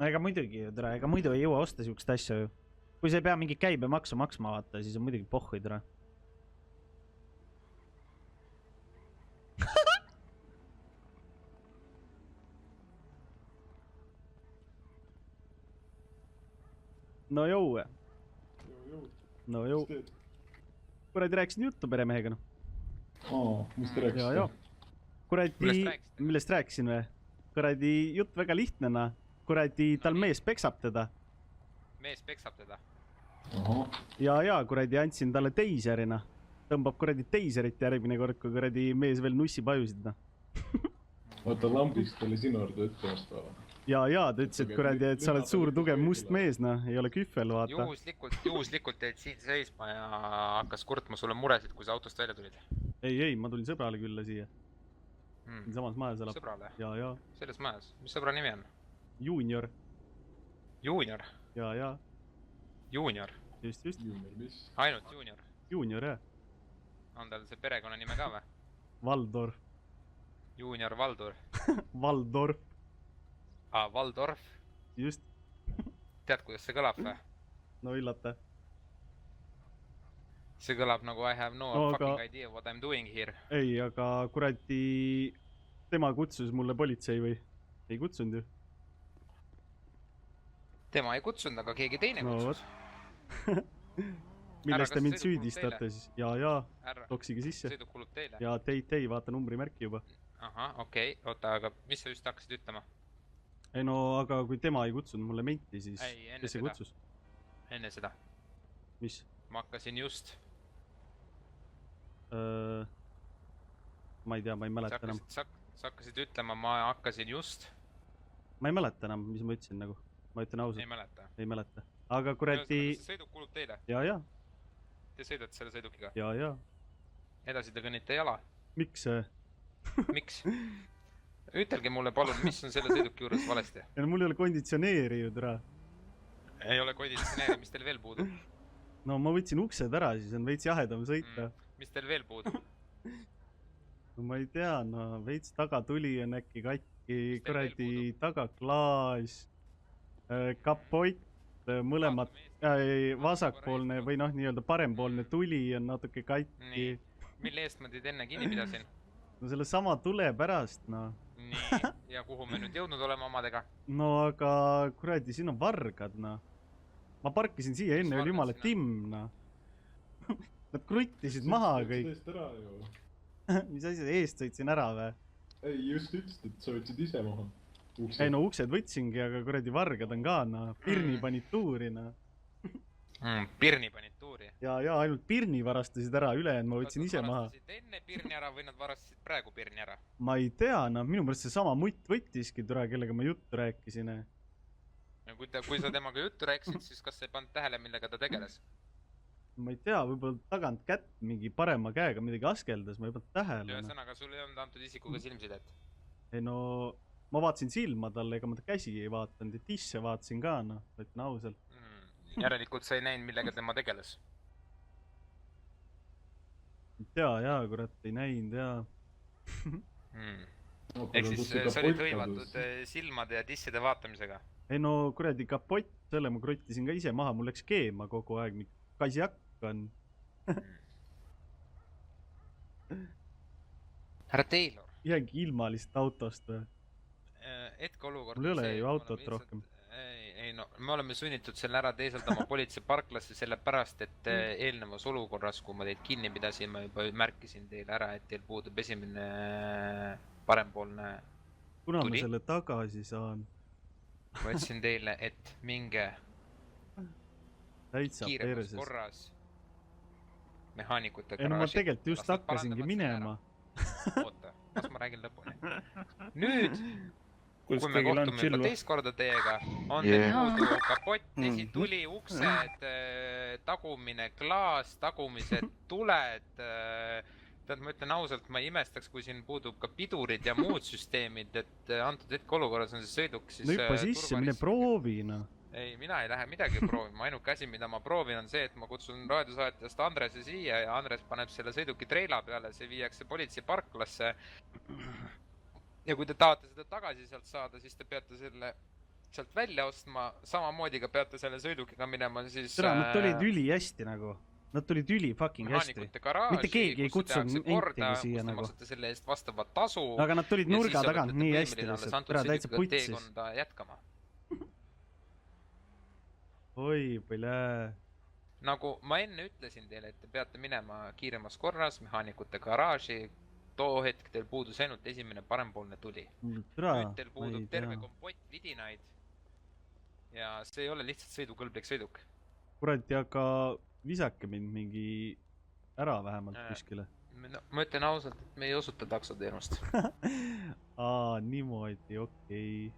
no ega muidugi, ega muidu ei jõua osta siukest asja ju. Kui sa ei pea mingi käibemaksu maksma vaata, siis on muidugi pohhui tere. No jõu. No jõu. Kuradi rääkisin juttu peremehega noh. Mis te rääkisite? Kuradi, millest rääkisin või? Kuradi jutt väga lihtne noh. Kuradi tal mees peksab teda. Mees peksab teda? Ja, kuradi andsin talle teiserina. Tõmbab kuradi teiserit järgmine kord, kui kuradi mees veel nussib ajusid noh. Vaata lambist oli sinu juurde ette vastava. Ja, ta ütles, et kuradi, et sa oled suur tugev must mees noh, ei ole kühvel vaata. Juhuslikult jäid siin seisma ja hakkas kurtma sulle muresid, kui sa autost välja tulid. Ei, ma tulin sõbrale külla siia. Samas majas elab. Sõbrale? Ja. Selles majas? Mis sõbra nimi on? Junior. Junior? Ja. Junior? Just. Junior, mis? Ainult Junior? Junior, jah. On tal see perekonna nime ka või? Valdorf. Junior Valdur? Valdorf. Valdorf? Just. Tead, kuidas see kõlab või? No illata. See kõlab nagu I have no fucking idea what I'm doing here. Ei, aga kuradi tema kutsus mulle politsei või? Ei kutsunud ju. Tema ei kutsunud, aga keegi teine kutsus. Millest te mind süüdistate siis? Ja, toksige sisse. Sõiduk kulub teile? Ja tei, vaata numbrimärki juba. Ahah, okei. Oota, aga mis sa just hakkasid ütlema? Ei no, aga kui tema ei kutsunud mulle menti, siis kes see kutsus? Enne seda. Mis? Ma hakkasin just. Ma ei tea, ma ei mäleta enam. Sa hakkasid ütlema, ma hakkasin just. Ma ei mäleta enam, mis ma ütlesin nagu. Ma ütlen ausalt. Ei mäleta? Ei mäleta. Aga kuradi... Sõiduk kulub teile? Ja. Te sõidate selle sõidukiga? Ja. Edasi te kõnnite jala? Miks? Miks? Ütelge mulle palun, mis on selle sõiduki juures valesti? Mul ei ole konditsioneeri ju tere. Ei ole konditsioneeri, mis teil veel puudub? No ma võtsin uksed ära, siis on veits jahedam sõita. Mis teil veel puudub? No ma ei tea, no veits tagatuli on äkki katki, kuradi tagaklaas, kapott, mõlemad, vasakpoolne või noh, nii-öelda parempoolne tuli on natuke katki. Mille eest ma teid enne kinni pidasin? No selle sama tule pärast, no. Nii, ja kuhu me nüüd jõudnud oleme omadega? No aga kuradi, siin on vargad, no. Ma parkisin siia enne, oli jumala timm, no. Nad kruttisid maha kõik. Eest ära ju. Mis asja, eest sõitsin ära või? Ei, just ütlesid, et sa võtsid ise maha. Ei no uksed võtsingi, aga kuradi vargad on ka, no. Pirni panid tuuri, no. Pirni panid tuuri? Ja, ainult Pirni varastasid ära, ülejäänud ma võtsin ise maha. Varastasid enne Pirni ära või nad varastasid praegu Pirni ära? Ma ei tea, no minu pärast see sama mutt võttiski tule, kellega ma juttu rääkisin. Ja kui sa temaga juttu rääkisid, siis kas sa ei pannud tähele, millega ta tegeles? Ma ei tea, võib-olla tagant kätt mingi parema käega midagi askeldas, ma ei pannud tähele. Ühesõnaga, sul ei olnud antud isikuga silmsidet? Ei no, ma vaatasin silma talle, ega ma ta käsi ei vaatanud, et isse vaatasin ka, noh, ütlen ausalt. Järelikult sa ei näinud, millega tema tegeles? Jaa, kurat, ei näinud, jaa. Ehk siis sa olid hõivatud silmade ja tisside vaatamisega? Ei no, kuradi kapott, selle ma kruttisin ka ise maha, mul läks keema kogu aeg, kasjak on. Härra Taylor? Jäägi ilma lihtsalt autost või? Hetkeolukord... Mul ei ole ju autot rohkem. Ei no, me oleme sunnitud selle ära teisaldama politsei parklasse sellepärast, et eelnevas olukorras, kui ma teid kinni pidasin, ma juba märkisin teile ära, et teil puudub esimene parempoolne tuli. Kuna ma selle tagasi saan? Ma ütlesin teile, et minge kiiremas korras mehaanikute garaaži. Ei no ma tegelikult just hakkasingi minema. Oota, kas ma räägin lõpuni? Nüüd... Kui me kohtume juba teist korda teiega, on teil puudu kapott, esituli, uksed, tagumine klaas, tagumised tuled. Tead, ma ütlen ausalt, ma ei imestaks, kui siin puudub ka pidurid ja muud süsteemid, et antud hetke olukorras on see sõiduk siis... No juba sisse, mine proovina. Ei, mina ei lähe midagi proovima. Ainuke asi, mida ma proovin, on see, et ma kutsun raadiosaatjast Andrese siia ja Andres paneb selle sõiduki treila peale, see viiakse politsei parklasse. Ja kui te tahate seda tagasi sealt saada, siis te peate selle sealt välja ostma, samamoodi ka peate selle sõidukiga minema siis tere, nad tulid üli hästi nagu. Nad tulid üli fucking hästi. mehaanikute garaaži, mitte keegi ei kutsunud korda, siia kus te nagu. maksate selle eest vastavat tasu. Aga nad tulid nurga tagant nii hästi lihtsalt. Tere, täitsa putsis. Teekonda jätkama. Oi, põle. Nagu ma enne ütlesin teile, et te peate minema kiiremas korras mehaanikute garaaži. Too hetk teil puudus ainult esimene parempoolne tuli. Nüüd teil puudub terve kompott vidinaid. Ja see ei ole lihtsalt sõidukõlblik sõiduk. Kuradi, aga visake mind mingi ära vähemalt kuskile. No, ma ütlen ausalt, et me ei osuta taksoteenust. Niimoodi, okei.